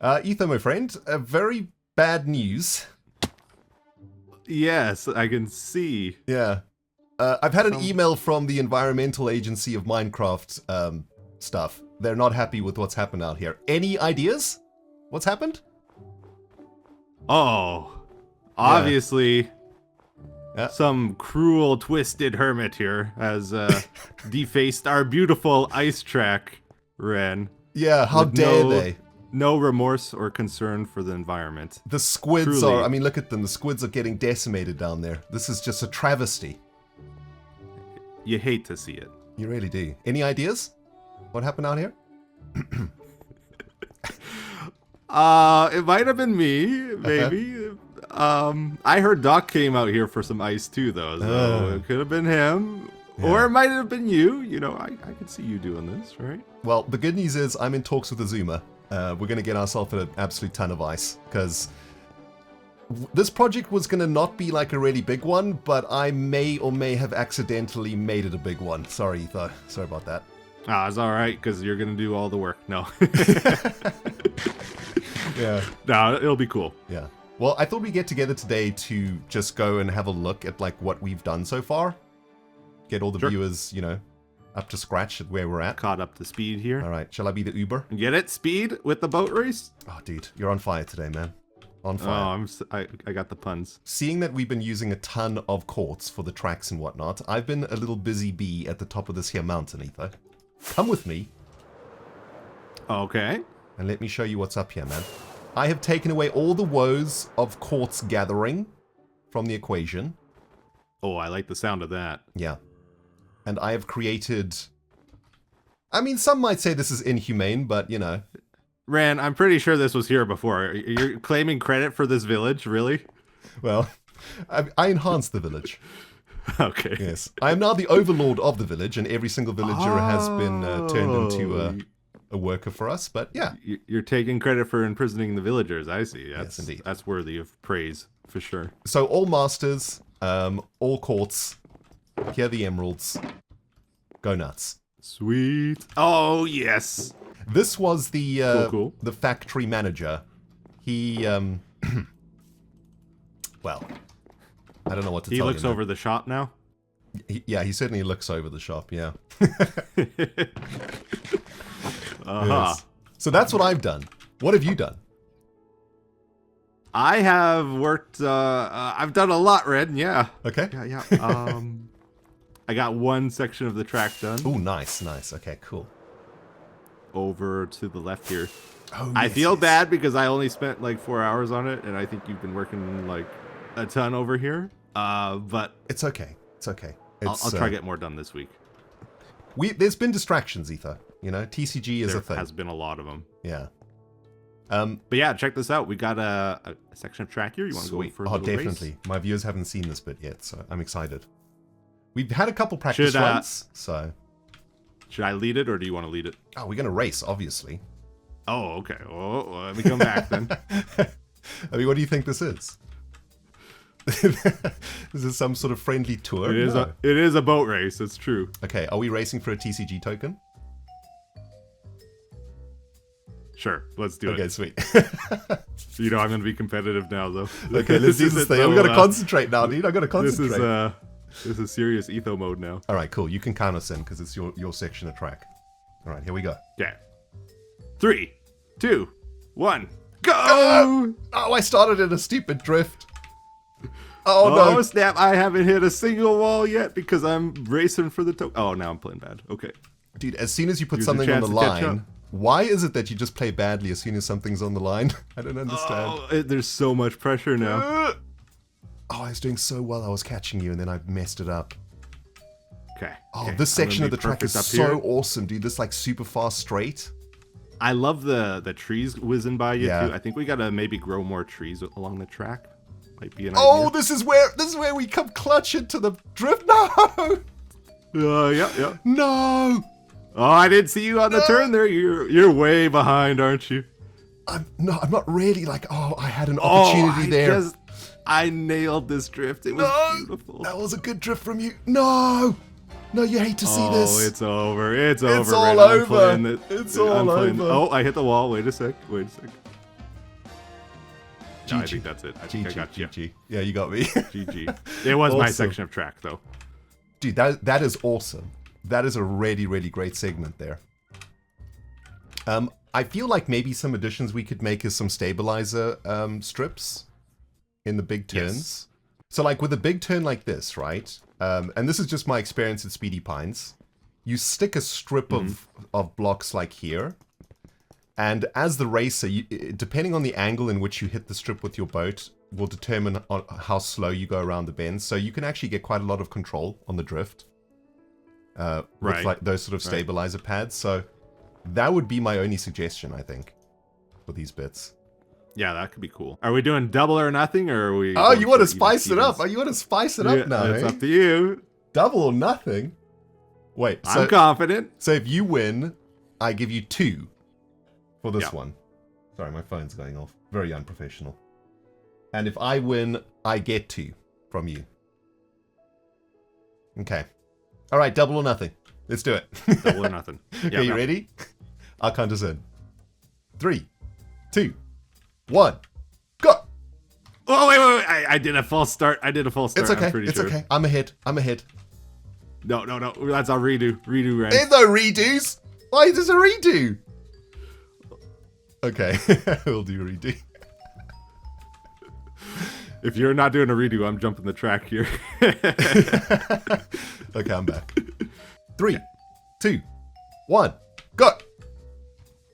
Etho, my friend, very bad news. Yes, I can see. Yeah. I've had an email from the Environmental Agency of Minecraft stuff. They're not happy with what's happened out here. Any ideas? What's happened? Oh, obviously, Yeah. some cruel, twisted hermit here has defaced our beautiful ice track, Ren. Yeah, how With dare they? No remorse or concern for the environment. The squids Truly. are, I mean, look at them. The squids are getting decimated down there. This is just a travesty. You hate to see it. You really do. Any ideas? What happened out here? It might have been me, maybe. I heard Doc came out here for some ice too, though, so it could have been him. Yeah. Or it might have been you. You know, I could see you doing this, right? Well, the good news is I'm in talks with Azuma. We're going to get ourselves an absolute ton of ice, because this project was going to not be like a really big one, but I may or may have accidentally made it a big one. Sorry, Etho. Sorry about that. Ah, it's all right, because you're going to do all the work. No. Yeah. No, it'll be cool. Yeah. Well, I thought we'd get together today to just go and have a look at like what we've done so far. Get all the viewers, you know, up to scratch at where we're at. Caught up to speed here. All right. Shall I be the Uber? Get it? Speed with the boat race? Oh, dude. You're on fire today, man. On fire. Oh, I got the puns. Seeing that we've been using a ton of quartz for the tracks and whatnot, I've been a little busy bee at the top of this here mountain, Etho. Come with me, Okay. and let me show you what's up here, man. I have taken away all the woes of quartz gathering from the equation. Oh, I like the sound of that. Yeah. And I have created... I mean, some might say this is inhumane, but, you know... Ran, I'm pretty sure this was here before. You're claiming credit for this village, really? Well, I enhanced the village. Okay. Yes. I am now the overlord of the village, and every single villager has been turned into a worker for us, but yeah. You're taking credit for imprisoning the villagers, I see. Yes, indeed. That's worthy of praise, for sure. So all masters, all quartz, here are the emeralds. Go nuts. Sweet. Oh, yes. This was the Cool. the factory manager. He well, I don't know what to tell you. He looks over the shop now? Yeah, he certainly looks over the shop, yeah. Yes. So that's what I've done. What have you done? I have worked, I've done a lot, Red, yeah. Okay. Yeah. I got one section of the track done. Oh, nice. Okay, cool. Over to the left here. Oh, I yes, feel yes. bad because I only spent like 4 hours on it, and I think you've been working like a ton over here. But It's okay. It's okay. I'll try to get more done this week. There's been distractions, Etho. You know, TCG is a There thing. has been a lot of them. Yeah. But yeah, check this out. We got a section of track here. You want to go Sweet. for a Oh, little definitely. race? My viewers haven't seen this bit yet, so I'm excited. We've had a couple practice runs, so... Should I lead it, or do you want to lead it? Oh, we're going to race, obviously. Oh, okay. Oh, well, let me come back then. I mean, what do you think this is? This is some sort of friendly tour? No. It is a boat race. It's true. Okay, are we racing for a TCG token? Sure, let's do Okay, it. sweet. You know I'm going to be competitive now, though. Okay, let's do this thing. I've got to concentrate now, dude. I've got to concentrate. This is serious Etho mode now. All right, cool. You can count us in because it's your section of track. All right, here we go. Yeah. 3, 2, 1, go! Oh, I started in a stupid drift. Oh, Oh no. snap! I haven't hit a single wall yet because I'm racing for the token. Oh, now I'm playing bad. Okay. Dude, as soon as you put Here's a something on the chance to catch up. line, why is it that you just play badly as soon as something's on the line? I don't understand. Oh, there's so much pressure now. Oh, I was doing so well. I was catching you, and then I messed it up. Okay. Oh, okay. this section of the track is so here. awesome, dude. This like super fast straight. I love the trees whizzing by you Yeah. too. I think we gotta maybe grow more trees along the track. Might be an Oh, idea. this is where we come clutch into the drift. No, Yeah. no. Oh, I didn't see you on the turn there. You're way behind, aren't you? I'm not really like. Oh, I had an opportunity there. I nailed this drift. It was beautiful. That was a good drift from you. No, you hate to see this. Oh, it's over. It's over. It's all man. I'm over. playing it. It's all I'm playing- over. Oh, I hit the wall. Wait a sec. No, I think that's it. I think I got you. GG. Yeah, you got me. GG. It was my section of track, though. Dude, that is awesome. That is a really, really great segment there. I feel like maybe some additions we could make is some stabilizer strips in the big turns. Yes. So like with a big turn like this, right? And this is just my experience at Speedy Pines. You stick a strip of blocks like here. And as the racer, depending on the angle in which you hit the strip with your boat, will determine how slow you go around the bend. So you can actually get quite a lot of control on the drift. With like those sort of stabilizer pads. So that would be my only suggestion, I think, for these bits. Yeah, that could be cool. Are we doing double or nothing, or are we... Oh, you want to spice it up? Oh, you want to spice it up now, It's up to you. Double or nothing? Wait, I'm confident. So if you win, I give you 2 for this one. Sorry, my phone's going off. Very unprofessional. And if I win, I get 2 from you. Okay. All right, double or nothing. Let's do it. Double or nothing. Okay, you ready? I'll count us in. 3, 2, 1, go! Oh, wait. I did a false start. It's okay. It's okay. I'm ahead. No. That's our redo. Redo, right? There's no redos. Why is this a redo? Okay, we'll do a redo. If you're not doing a redo, I'm jumping the track here. Okay, I'm back. 3, 2, 1, go!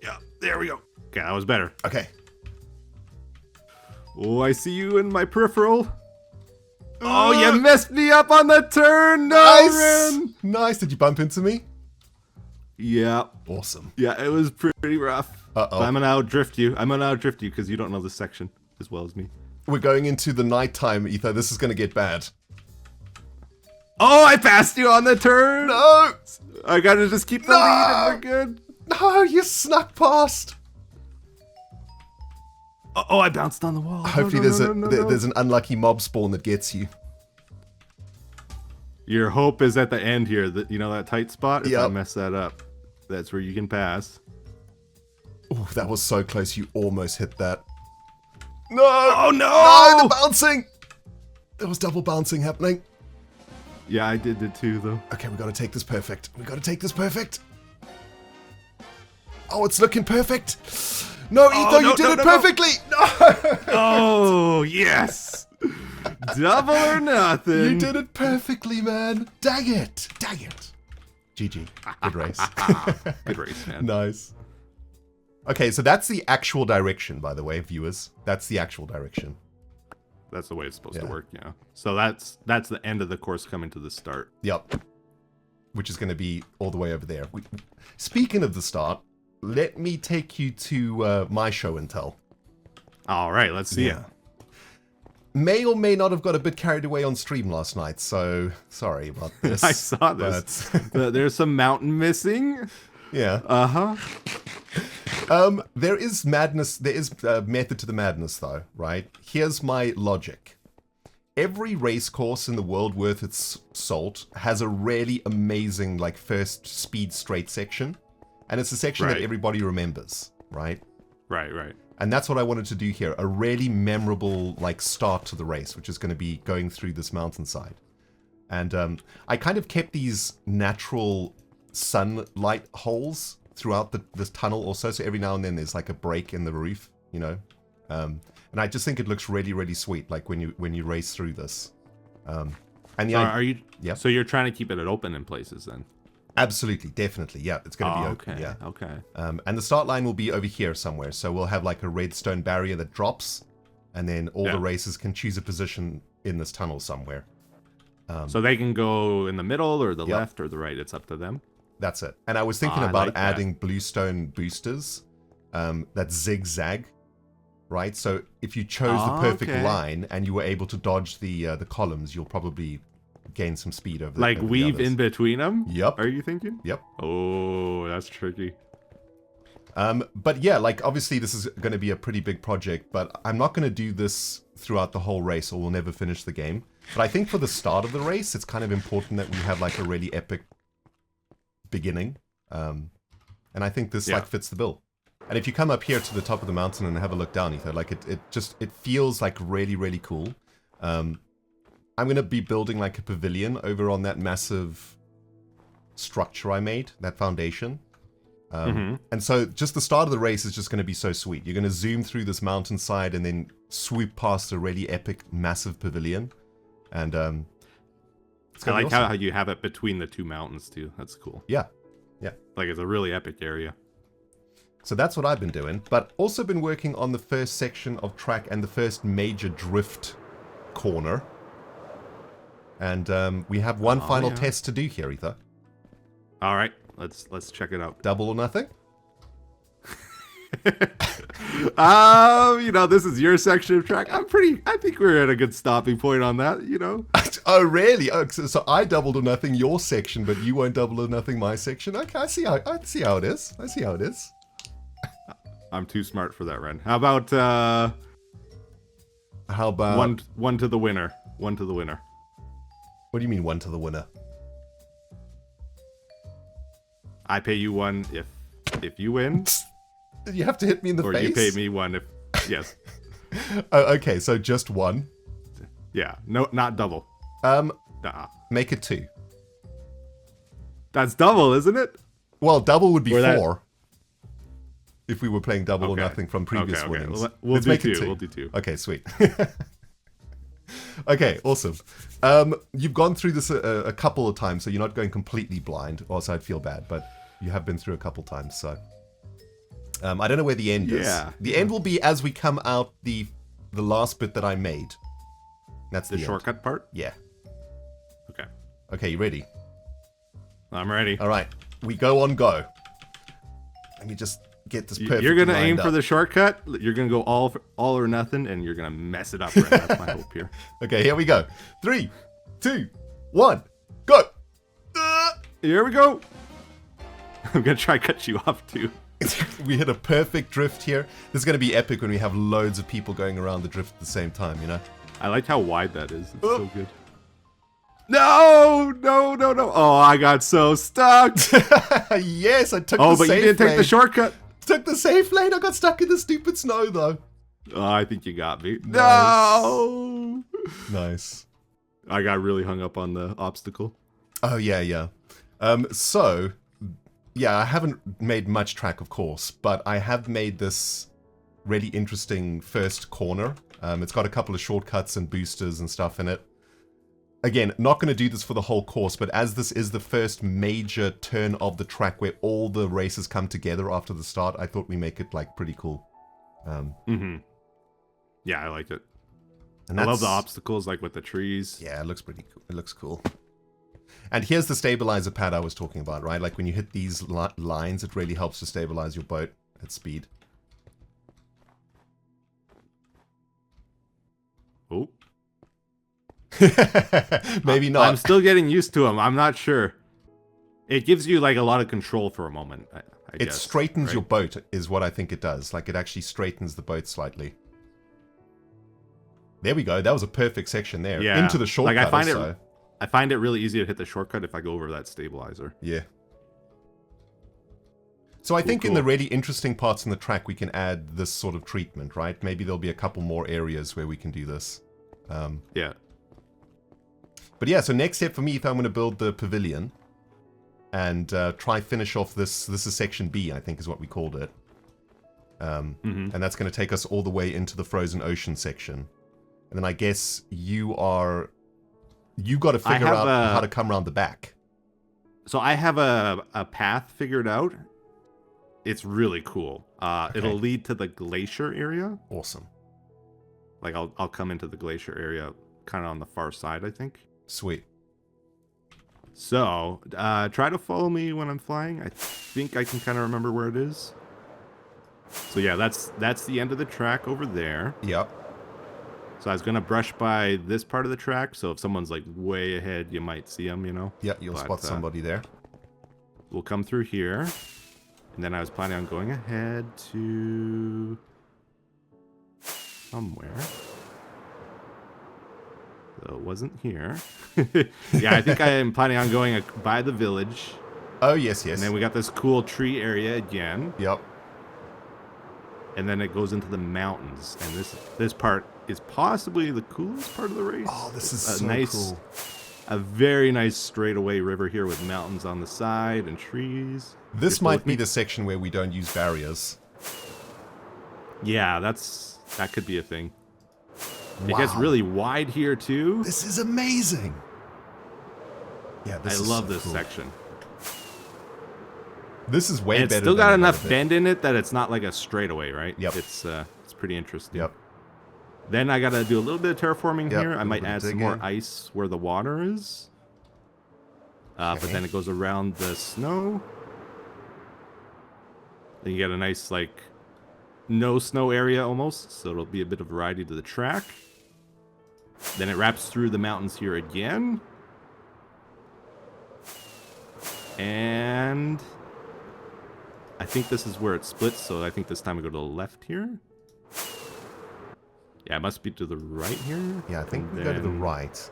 Yeah, there we go. Okay, that was better. Okay. Oh, I see you in my peripheral. Oh, you messed me up on the turn. Nice. Nice. Did you bump into me? Yeah. Awesome. Yeah, it was pretty rough. Uh-oh. I'm gonna outdrift you. Because you don't know this section as well as me. We're going into the nighttime, Etho. This is going to get bad. Oh, I passed you on the turn. No. I gotta just keep the lead and we're good. No, you snuck past. Oh, I bounced on the wall. Hopefully there's an unlucky mob spawn that gets you. Your hope is at the end here, that you know that tight spot? If I mess that up, that's where you can pass. Oh, that was so close. You almost hit that. No! Oh, no! No, the bouncing! There was double bouncing happening. Yeah, I did it too, though. Okay, we gotta take this perfect. Oh, it's looking perfect. No, Etho, you did it perfectly! No! Oh, yes! Double or nothing. You did it perfectly, man. Dang it. GG. Good race. Good race, man. Nice. Okay, so that's the actual direction, by the way, viewers. That's the actual direction. That's the way it's supposed to work, yeah. So that's the end of the course coming to the start. Yep. Which is going to be all the way over there. Speaking of the start, let me take you to my show and tell. All right, let's see it. May or may not have got a bit carried away on stream last night, so sorry about this. I saw this. There's some mountain missing. Yeah. Uh-huh. There is madness. There is method to the madness, though, right? Here's my logic. Every race course in the world worth its salt has a really amazing, like, first speed straight section. And it's a section that everybody remembers, right? Right. And that's what I wanted to do here. A really memorable, like, start to the race, which is going to be going through this mountainside. And I kind of kept these natural sunlight holes throughout this tunnel also. So every now and then there's, like, a break in the roof, you know? And I just think it looks really, really sweet, like, when you race through this. And the are you? Yeah. So you're trying to keep it open in places then? Absolutely, definitely. Yeah, it's going to be open. Okay, yeah. Okay. And the start line will be over here somewhere. So we'll have like a redstone barrier that drops, and then all the racers can choose a position in this tunnel somewhere. So they can go in the middle or the left or the right. It's up to them. That's it. And I was thinking about adding bluestone boosters that zigzag, right? So if you chose the perfect line and you were able to dodge the columns, you'll probably gain some speed over like over weave in between them. Yep. Are you thinking? Yep. Oh, that's tricky. But yeah, like obviously this is going to be a pretty big project, but I'm not going to do this throughout the whole race or we'll never finish the game. But I think for the start of the race, it's kind of important that we have like a really epic beginning. And I think this like fits the bill. And if you come up here to the top of the mountain and have a look down, Etho, like it feels like really, really cool. I'm going to be building like a pavilion over on that massive structure I made, that foundation. And so just the start of the race is just going to be so sweet. You're going to zoom through this mountainside and then swoop past a really epic, massive pavilion. And I like how you have it between the two mountains too. That's cool. Yeah. Yeah. Like it's a really epic area. So that's what I've been doing, but also been working on the first section of track and the first major drift corner. And we have one final test to do here, Etho. All right, let's check it out. Double or nothing? You know, this is your section of track. I think we're at a good stopping point on that, you know. Oh, really? Oh, so I doubled or nothing your section, but you won't double or nothing my section? Okay, I see how it is. I see how it is. I'm too smart for that, Ren. How about one to the winner? One to the winner. What do you mean one to the winner? I pay you one if you win. You have to hit me in the face? Or you pay me one if... Yes. Oh, okay, so just one? Yeah, no, not double. Make it 2. That's double, isn't it? Well, double would be or 4. If we were playing double or nothing from previous winnings. We'll do 2. We'll do 2. Okay, sweet. Okay, awesome. You've gone through this a couple of times, so you're not going completely blind. Also, I'd feel bad, but you have been through a couple times, so... I don't know where the end is. The end will be as we come out the last bit that I made. That's the shortcut part? Yeah. Okay. Okay, you ready? I'm ready. All right. We go on go. Let me just get this perfect. You're going to aim for the shortcut. You're going to go all or nothing, and you're going to mess it up. Right? That's my hope here. Okay, here we go. 3, 2, 1, go! Here we go. I'm going to try to cut you off, too. We hit a perfect drift here. This is going to be epic when we have loads of people going around the drift at the same time, you know? I like how wide that is. It's so good. No! Oh, I got so stuck. Yes, I took the safe lane. Oh, but you didn't take the shortcut. Took the safe lane. I got stuck in the stupid snow, though. Oh, I think you got me. Nice. No! Nice. I got really hung up on the obstacle. Oh, yeah. So... Yeah, I haven't made much track, of course, but I have made this really interesting first corner. It's got a couple of shortcuts and boosters and stuff in it. Again, not going to do this for the whole course, but as this is the first major turn of the track where all the races come together after the start, I thought we make it, like, pretty cool. Yeah, I like it. And I love the obstacles, like with the trees. Yeah, it looks pretty cool. It looks cool. And here's the stabilizer pad I was talking about, right? Like when you hit these lines, it really helps to stabilize your boat at speed. Oh. Maybe not. I'm still getting used to them. I'm not sure. It gives you like a lot of control for a moment, I guess. It straightens your boat is what I think it does. Like it actually straightens the boat slightly. There we go. That was a perfect section there. Yeah. Into the shortcut. Like I find it really easy to hit the shortcut if I go over that stabilizer. Yeah. So I think in the really interesting parts in the track, we can add this sort of treatment, right? Maybe there'll be a couple more areas where we can do this. Yeah. But yeah, so next step for me, if I'm going to build the pavilion and try finish off this is section B, I think is what we called it. And that's going to take us all the way into the frozen ocean section. And then I guess you got to figure out how to come around the back. So I have a path figured out. It's really cool. Okay. It'll lead to the glacier area. Awesome. Like I'll come into the glacier area kind of on the far side, I think. Sweet. So try to follow me when I'm flying. I think I can kind of remember where it is. So yeah, that's the end of the track over there. Yep. So I was going to brush by this part of the track, so if someone's like way ahead, you might see them, you know? Yep, you'll spot somebody there. We'll come through here, and then I was planning on going ahead to somewhere. So it wasn't here. Yeah, I think I am planning on going by the village. Oh, yes. And then we got this cool tree area again. Yep. and then it goes into the mountains. And this part is possibly the coolest part of the race. Oh, this is so cool. A very nice straightaway river here with mountains on the side and trees. This might be the section where we don't use barriers. Yeah, that could be a thing. Wow. It gets really wide here too. This is amazing. Yeah, I love this section. This is way better. It's still got enough bend in it that it's not like a straightaway, right? Yep. It's pretty interesting. Yep. Then I gotta do a little bit of terraforming Yep, here. I might add some more digging. ice where the water is. But then it goes around the snow. Then you get a nice, like, no snow area almost. So it'll be a bit of variety to the track. Then it wraps through the mountains here again. And I think this is where it splits, so I think this time I go to the left here. Yeah, it must be to the right here. Yeah, I think we go to the right.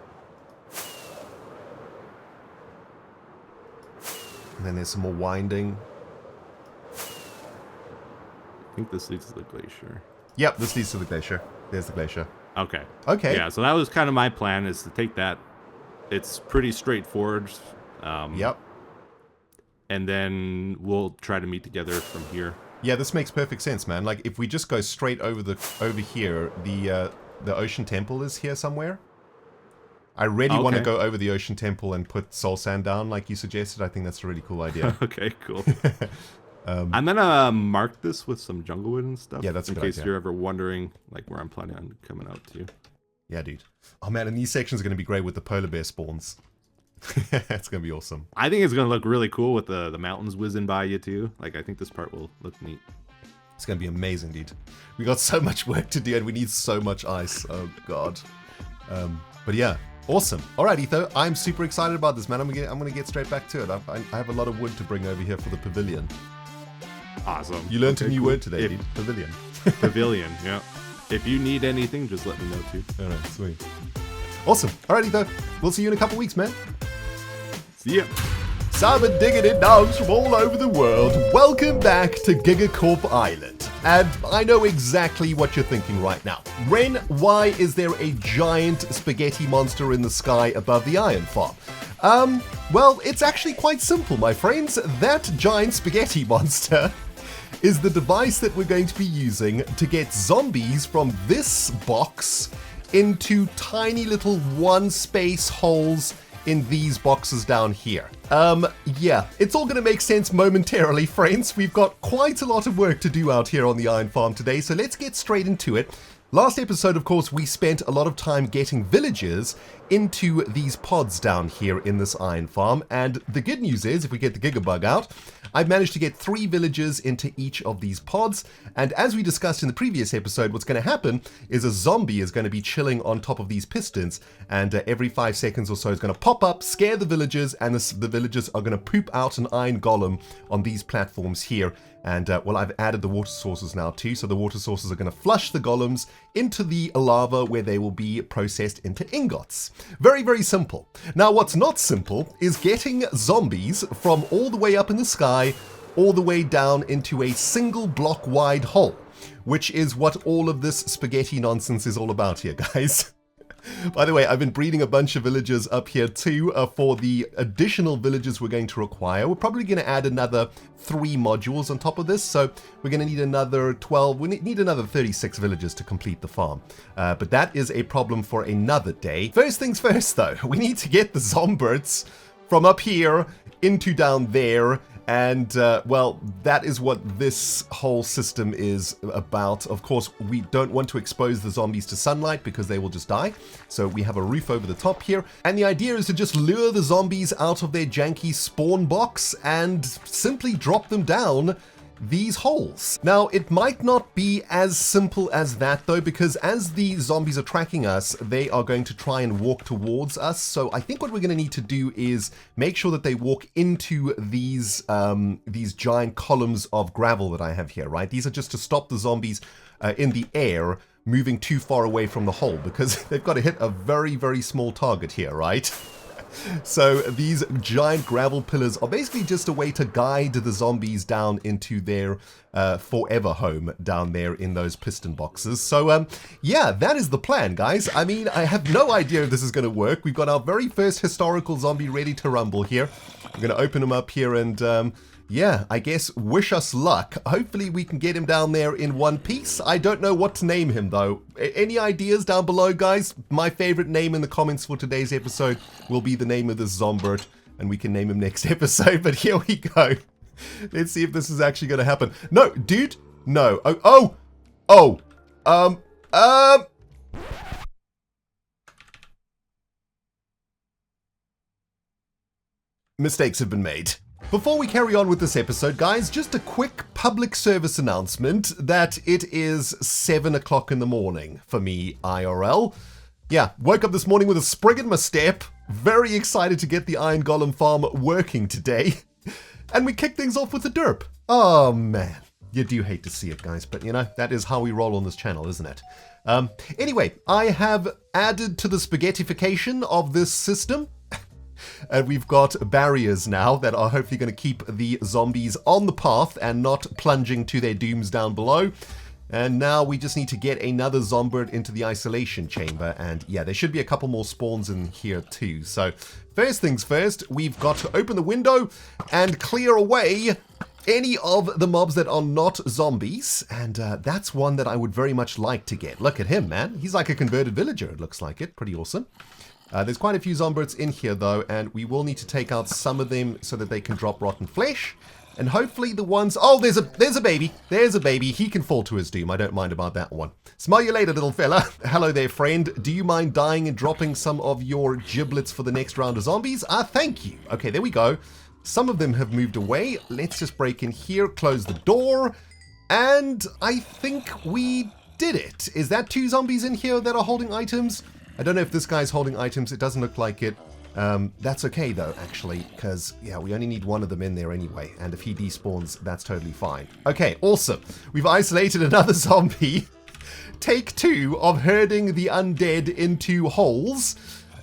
And then there's some more winding. I think this leads to the glacier. Yep, this leads to the glacier. There's the glacier. Okay. Okay. Yeah, so that was kind of my plan, is to take that. It's pretty straightforward. Yep. And then we'll try to meet together from here. Yeah, this makes perfect sense, man. Like, if we just go straight over here, the ocean temple is here somewhere. I really want to go over the ocean temple and put soul sand down, like you suggested. I think that's a really cool idea. Okay, cool. I'm gonna mark this with some jungle wood and stuff. Yeah, that's a in good case idea. you're ever wondering, like, where I'm planning on coming out to. Yeah, dude. Oh man, and these sections are going to be great with the polar bear spawns. It's going to be awesome. I think it's going to look really cool with the mountains whizzing by you too. Like, I think this part will look neat. It's going to be amazing, dude. We got so much work to do and we need so much ice. Oh, God. But yeah, awesome. All right, Etho, I'm super excited about this, man. I'm gonna get straight back to it. I have a lot of wood to bring over here for the pavilion. Awesome. You learned a new word today, dude. Pavilion. Pavilion, yeah. If you need anything, just let me know too. All right, sweet. Awesome. All right, Etho. We'll see you in a couple weeks, man. See ya. Simon digging in dogs from all over the world. Welcome back to GIGACORP Island. And I know exactly what you're thinking right now. Ren, why is there a giant spaghetti monster in the sky above the Iron Farm? Well, it's actually quite simple, my friends. That giant spaghetti monster is the device that we're going to be using to get zombies from this box into tiny little one-space holes in these boxes down here. Yeah, it's all gonna make sense momentarily, friends. We've got quite a lot of work to do out here on the Iron Farm today, so let's get straight into it. Last episode, of course, we spent a lot of time getting villagers into these pods down here in this Iron Farm, and the good news is, if we get the Gigabug out, I've managed to get 3 villagers into each of these pods, and as we discussed in the previous episode, what's going to happen is a zombie is going to be chilling on top of these pistons, and every 5 seconds or so is going to pop up, scare the villagers, and the villagers are going to poop out an iron golem on these platforms here. And, well, I've added the water sources now too, so the water sources are going to flush the golems into the lava where they will be processed into ingots. Very, very simple. Now, what's not simple is getting zombies from all the way up in the sky, all the way down into a single block wide hole, which is what all of this spaghetti nonsense is all about here, guys. By the way, I've been breeding a bunch of villagers up here too for the additional villagers we're going to require. We're probably going to add another 3 modules on top of this, so we're going to need another 12, we need another 36 villagers to complete the farm. But that is a problem for another day. First things first though, we need to get the zombies from up here into down there. And, well, that is what this whole system is about. Of course, we don't want to expose the zombies to sunlight because they will just die. So we have a roof over the top here. And the idea is to just lure the zombies out of their janky spawn box and simply drop them down these holes. Now, it might not be as simple as that though, because as the zombies are tracking us, they are going to try and walk towards us. So I think what we're going to need to do is make sure that they walk into these giant columns of gravel that I have here, right? These are just to stop the zombies in the air moving too far away from the hole, because they've got to hit a very, very small target here, right? So these giant gravel pillars are basically just a way to guide the zombies down into their forever home down there in those piston boxes. So yeah, that is the plan, guys. I mean, I have no idea if this is going to work. We've got our very first historical zombie ready to rumble here. I'm going to open him up here and yeah, I guess wish us luck. Hopefully we can get him down there in one piece. I don't know what to name him though. Any ideas down below, guys? My favorite name in the comments for today's episode will be the name of this zombert, and we can name him next episode. But here we go. Let's see if this is actually going to happen. No, dude. No. Mistakes have been made. Before we carry on with this episode, guys, just a quick public service announcement that it is 7 o'clock in the morning for me, IRL. Yeah, woke up this morning with a sprig in my step, very excited to get the Iron Golem Farm working today, and we kick things off with a derp. Oh man, you do hate to see it, guys, but you know, that is how we roll on this channel, isn't it? Anyway, I have added to the spaghettification of this system. And we've got barriers now that are hopefully going to keep the zombies on the path and not plunging to their dooms down below. And now we just need to get another zombird into the isolation chamber. And yeah, there should be a couple more spawns in here too. So first things first, we've got to open the window and clear away any of the mobs that are not zombies. And that's one that I would very much like to get. Look at him, man. He's like a converted villager, it looks like it. Pretty awesome. There's quite a few zombirds in here though, and we will need to take out some of them so that they can drop rotten flesh. And hopefully the ones... Oh, there's a baby. There's a baby. He can fall to his doom. I don't mind about that one. Smell you later, little fella. Hello there, friend. Do you mind dying and dropping some of your giblets for the next round of zombies? Thank you. Okay, there we go. Some of them have moved away. Let's just break in here, close the door. And I think we did it. Is that 2 zombies in here that are holding items? I don't know if this guy's holding items. It doesn't look like it. That's okay though, actually, because yeah, we only need one of them in there anyway. And if he despawns, that's totally fine. Okay, awesome. We've isolated another zombie. Take 2 of herding the undead into holes.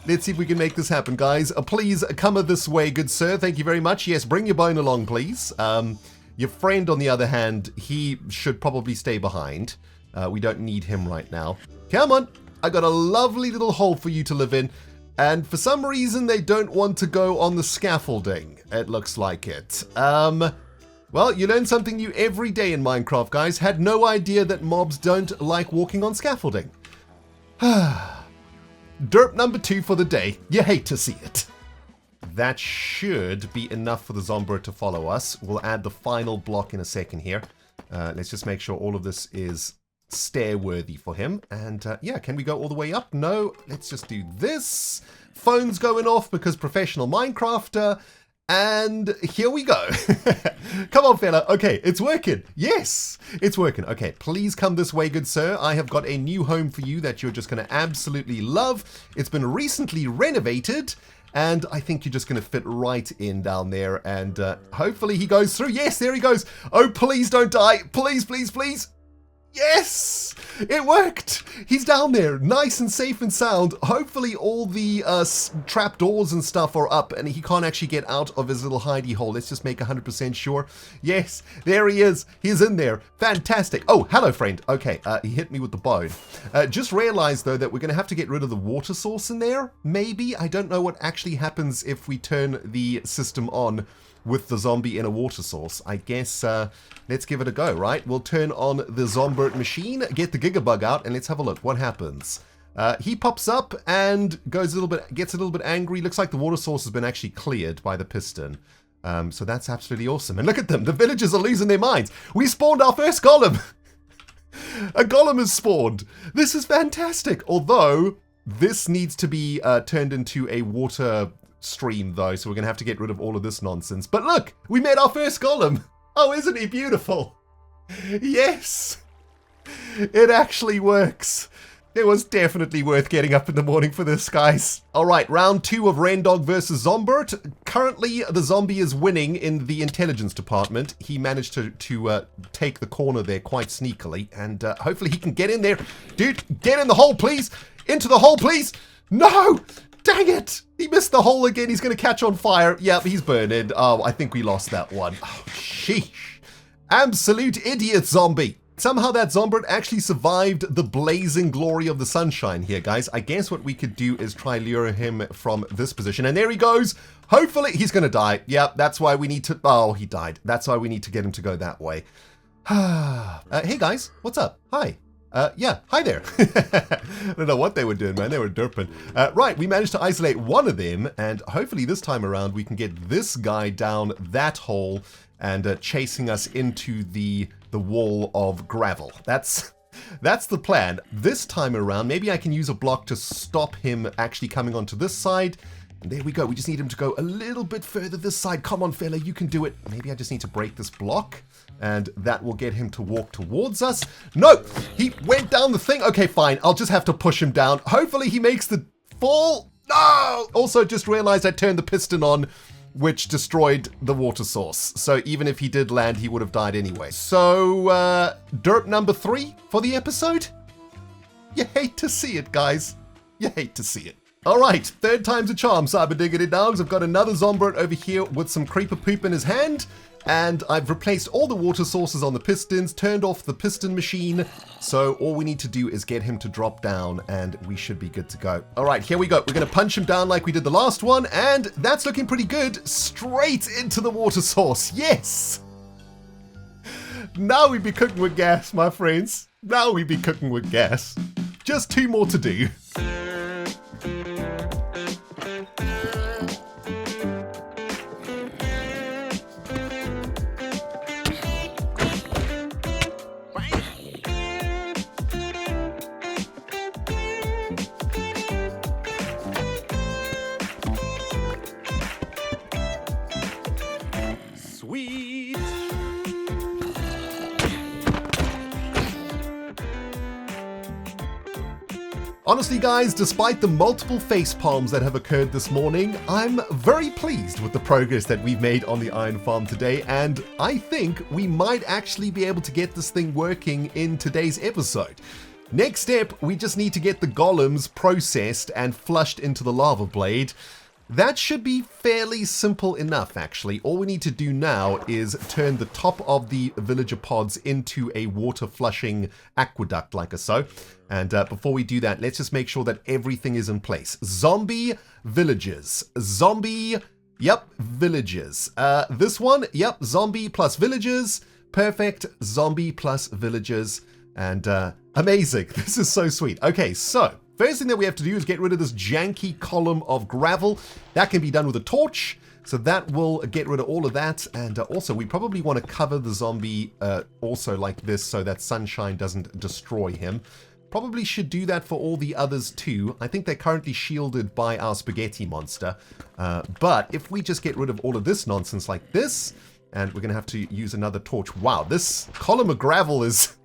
Let's see if we can make this happen, guys. Please come this way, good sir. Thank you very much. Yes, bring your bone along, please. Your friend, on the other hand, he should probably stay behind. We don't need him right now. Come on. I got a lovely little hole for you to live in, and for some reason they don't want to go on the scaffolding. It looks like it. Well, you learn something new every day in Minecraft, guys. Had no idea that mobs don't like walking on scaffolding. Derp number 2 for the day. You hate to see it. That should be enough for the zombird to follow us. We'll add the final block in a second here. Let's just make sure all of this is stair-worthy for him. And yeah, can we go all the way up? No, let's just do this. Phone's going off because professional Minecrafter. And here we go. Come on, fella. Okay, it's working. Yes, it's working. Okay, please come this way, good sir. I have got a new home for you that you're just going to absolutely love. It's been recently renovated, and I think you're just going to fit right in down there. And hopefully he goes through. Yes, there he goes. Oh, please don't die. Please, please, please. Yes! It worked! He's down there, nice and safe and sound. Hopefully all the trap doors and stuff are up and he can't actually get out of his little hidey hole. Let's just make 100% sure. Yes, there he is. He's in there. Fantastic. Oh, hello, friend. Okay, he hit me with the bone. Just realized, though, that we're going to have to get rid of the water source in there. Maybe. I don't know what actually happens if we turn the system on with the zombie in a water source. I guess let's give it a go, right? We'll turn on the zombird machine, get the gigabug out, and let's have a look. What happens? He pops up and gets a little bit angry. Looks like the water source has been actually cleared by the piston. So that's absolutely awesome. And look at them. The villagers are losing their minds. We spawned our first golem. A golem has spawned. This is fantastic. Although this needs to be turned into a water stream though, so we're gonna have to get rid of all of this nonsense. But look, we made our first golem. Oh, isn't he beautiful? Yes, it actually works. It was definitely worth getting up in the morning for this, guys. All right, round 2 of Rendog versus Zombert. Currently, the zombie is winning in the intelligence department. He managed to take the corner there quite sneakily, and hopefully he can get in there. Dude, get in the hole, please. Into the hole, please. No! Dang it! He missed the hole again. He's going to catch on fire. Yep, he's burning. Oh, I think we lost that one. Oh, sheesh. Absolute idiot zombie. Somehow that zombie actually survived the blazing glory of the sunshine here, guys. I guess what we could do is try lure him from this position. And there he goes. Hopefully he's going to die. Yep, that's why we need to... Oh, he died. That's why we need to get him to go that way. Hey, guys. What's up? Hi. Yeah, hi there. I don't know what they were doing, man. They were derping. Right, we managed to isolate one of them, and hopefully this time around we can get this guy down that hole and chasing us into the wall of gravel. That's the plan. This time around, maybe I can use a block to stop him actually coming onto this side. And there we go. We just need him to go a little bit further this side. Come on, fella, you can do it. Maybe I just need to break this block, and that will get him to walk towards us. No, he went down the thing. Okay, fine. I'll just have to push him down. Hopefully he makes the fall. No! Also, just realized I turned the piston on, which destroyed the water source. So even if he did land, he would have died anyway. So, derp number 3 for the episode? You hate to see it, guys. You hate to see it. All right, third time's a charm, Cyber Diggity Dogs. I've got another zombie over here with some creeper poop in his hand, and I've replaced all the water sources on the pistons, turned off the piston machine, so all we need to do is get him to drop down, and we should be good to go. All right, here we go. We're going to punch him down like we did the last one, and that's looking pretty good. Straight into the water source. Yes! Now we be cooking with gas, my friends. Now we be cooking with gas. Just 2 more to do. Honestly, guys, despite the multiple face palms that have occurred this morning, I'm very pleased with the progress that we've made on the Iron Farm today, and I think we might actually be able to get this thing working in today's episode. Next step, we just need to get the golems processed and flushed into the lava blade. That should be fairly simple enough, actually. All we need to do now is turn the top of the villager pods into a water flushing aqueduct like so. And before we do that, let's just make sure that everything is in place. Zombie villagers. Zombie, yep, villagers. This one, yep, zombie plus villagers. Perfect, zombie plus villagers. And amazing. This is so sweet. Okay, so first thing that we have to do is get rid of this janky column of gravel. That can be done with a torch. So that will get rid of all of that. And also, we probably want to cover the zombie also like this so that sunshine doesn't destroy him. Probably should do that for all the others too. I think they're currently shielded by our spaghetti monster. But if we just get rid of all of this nonsense like this, and we're going to have to use another torch. Wow, this column of gravel is...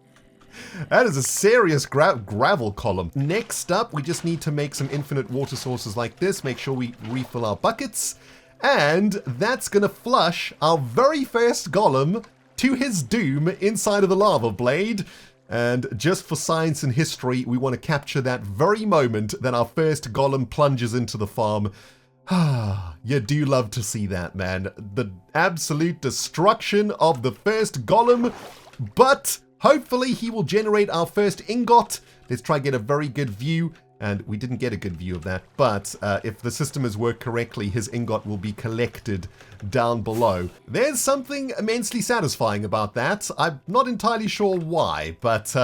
that is a serious gravel column. Next up, we just need to make some infinite water sources like this. Make sure we refill our buckets. And that's going to flush our very first golem to his doom inside of the lava blade. And just for science and history, we want to capture that very moment that our first golem plunges into the farm. You do love to see that, man. The absolute destruction of the first golem. But hopefully he will generate our first ingot. Let's try and get a very good view. And we didn't get a good view of that. But if the system has worked correctly, his ingot will be collected down below. There's something immensely satisfying about that. I'm not entirely sure why, but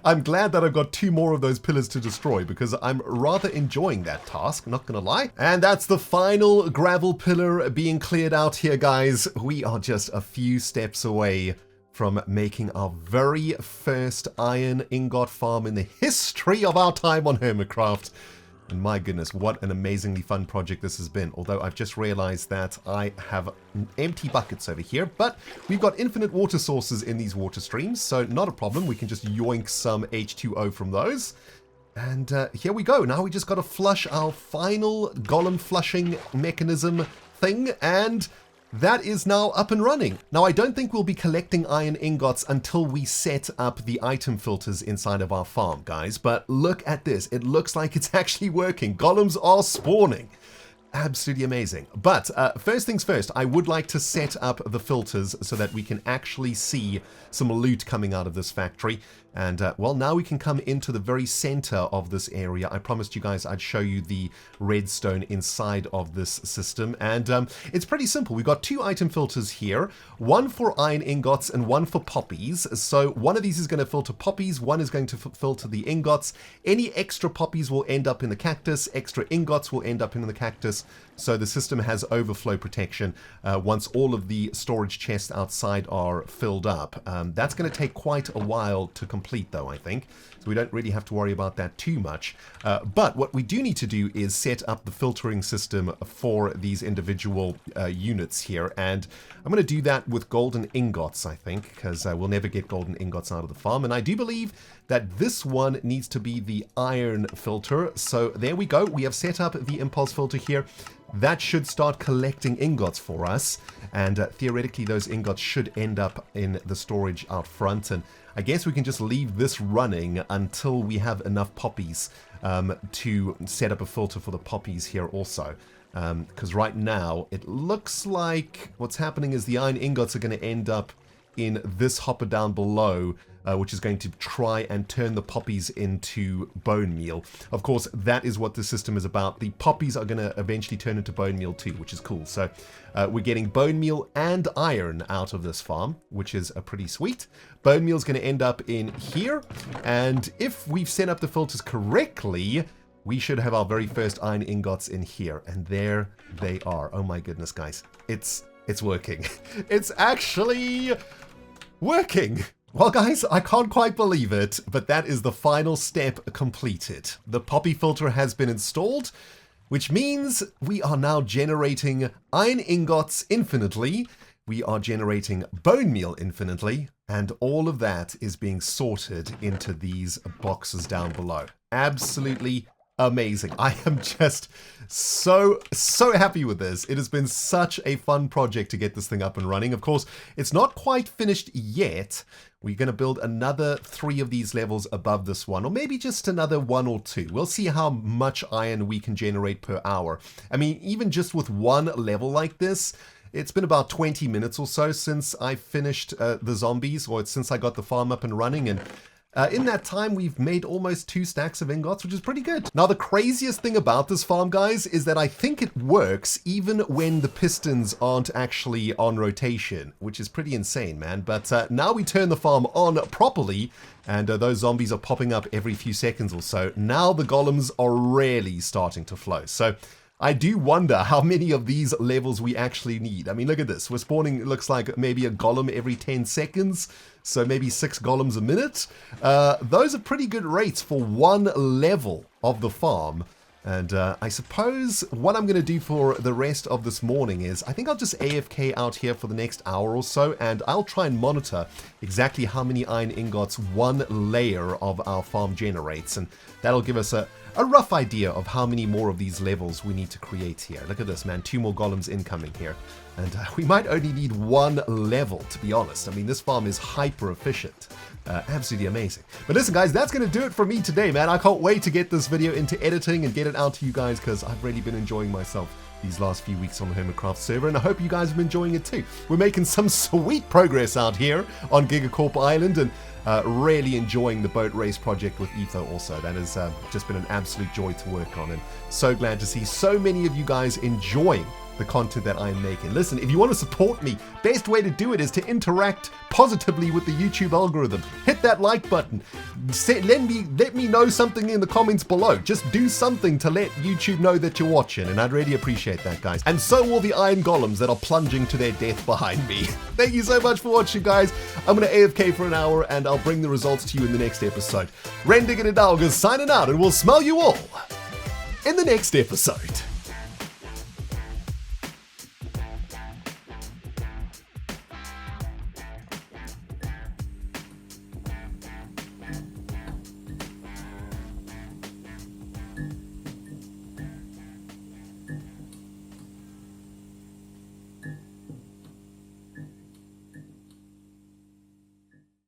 I'm glad that I've got 2 more of those pillars to destroy because I'm rather enjoying that task, not gonna lie. And that's the final gravel pillar being cleared out here, guys. We are just a few steps away from making our very first iron ingot farm in the history of our time on HermitCraft. And my goodness, what an amazingly fun project this has been. Although I've just realized that I have empty buckets over here, but we've got infinite water sources in these water streams, so not a problem. We can just yoink some H2O from those. And here we go. Now we just got to flush our final golem flushing mechanism thing, and that is now up and running. Now, I don't think we'll be collecting iron ingots until we set up the item filters inside of our farm, guys. But look at this. It looks like it's actually working. Golems are spawning. Absolutely amazing. But first things first, I would like to set up the filters so that we can actually see some loot coming out of this factory. And well, now we can come into the very center of this area. I promised you guys I'd show you the redstone inside of this system. And it's pretty simple. We've got 2 item filters here, one for iron ingots and one for poppies. So one of these is going to filter poppies, one is going to filter the ingots. Any extra poppies will end up in the cactus, extra ingots will end up in the cactus. So the system has overflow protection once all of the storage chests outside are filled up. That's going to take quite a while to complete though, I think. So we don't really have to worry about that too much. But what we do need to do is set up the filtering system for these individual units here. And I'm going to do that with golden ingots, I think, because we'll never get golden ingots out of the farm. And I do believe that this one needs to be the iron filter. So there we go. We have set up the impulse filter here. That should start collecting ingots for us, and theoretically those ingots should end up in the storage out front, and I guess we can just leave this running until we have enough poppies to set up a filter for the poppies here also. Because right now it looks like what's happening is the iron ingots are going to end up in this hopper down below, which is going to try and turn the poppies into bone meal. Of course, that is what the system is about. The poppies are going to eventually turn into bone meal too, which is cool. So we're getting bone meal and iron out of this farm, which is pretty sweet. Bone meal is going to end up in here, and if we've set up the filters correctly, we should have our very first iron ingots in here, and there they are. Oh my goodness, guys. It's working. It's actually working. Well, guys, I can't quite believe it, but that is the final step completed. The poppy filter has been installed, which means we are now generating iron ingots infinitely. We are generating bone meal infinitely, and all of that is being sorted into these boxes down below. Absolutely amazing. I am just so happy with this. It has been such a fun project to get this thing up and running. Of course, it's not quite finished yet. We're going to build another 3 of these levels above this one, or maybe just another 1 or 2. We'll see how much iron we can generate per hour. I mean, even just with one level like this, it's been about 20 minutes or so since I finished the zombies, or since I got the farm up and running, and in that time, we've made almost 2 stacks of ingots, which is pretty good. Now, the craziest thing about this farm, guys, is that I think it works even when the pistons aren't actually on rotation, which is pretty insane, man. But now we turn the farm on properly, and those zombies are popping up every few seconds or so. Now the golems are really starting to flow. So I do wonder how many of these levels we actually need. I mean, look at this. We're spawning, it looks like maybe a golem every 10 seconds. So maybe 6 golems a minute. Those are pretty good rates for one level of the farm. And I suppose what I'm going to do for the rest of this morning is I think I'll just AFK out here for the next hour or so, and I'll try and monitor exactly how many iron ingots one layer of our farm generates, and that'll give us a rough idea of how many more of these levels we need to create here. Look at this, man. 2 more golems incoming here. And we might only need 1 level, to be honest. I mean, this farm is hyper efficient. Absolutely amazing. But listen, guys, that's going to do it for me today, man. I can't wait to get this video into editing and get it out to you guys, because I've really been enjoying myself these last few weeks on the HermitCraft server, and I hope you guys have been enjoying it too. We're making some sweet progress out here on GIGACORP Island, and really enjoying the boat race project with Etho also. That has just been an absolute joy to work on, and so glad to see so many of you guys enjoying the content that I'm making. Listen, if you want to support me, best way to do it is to interact positively with the YouTube algorithm. Hit that like button. Let me know something in the comments below. Just do something to let YouTube know that you're watching, and I'd really appreciate that, guys. And so will the iron golems that are plunging to their death behind me. Thank you so much for watching, guys. I'm going to AFK for an hour, and I'll bring the results to you in the next episode. Rendog and Etho signing out, and we'll smell you all in the next episode.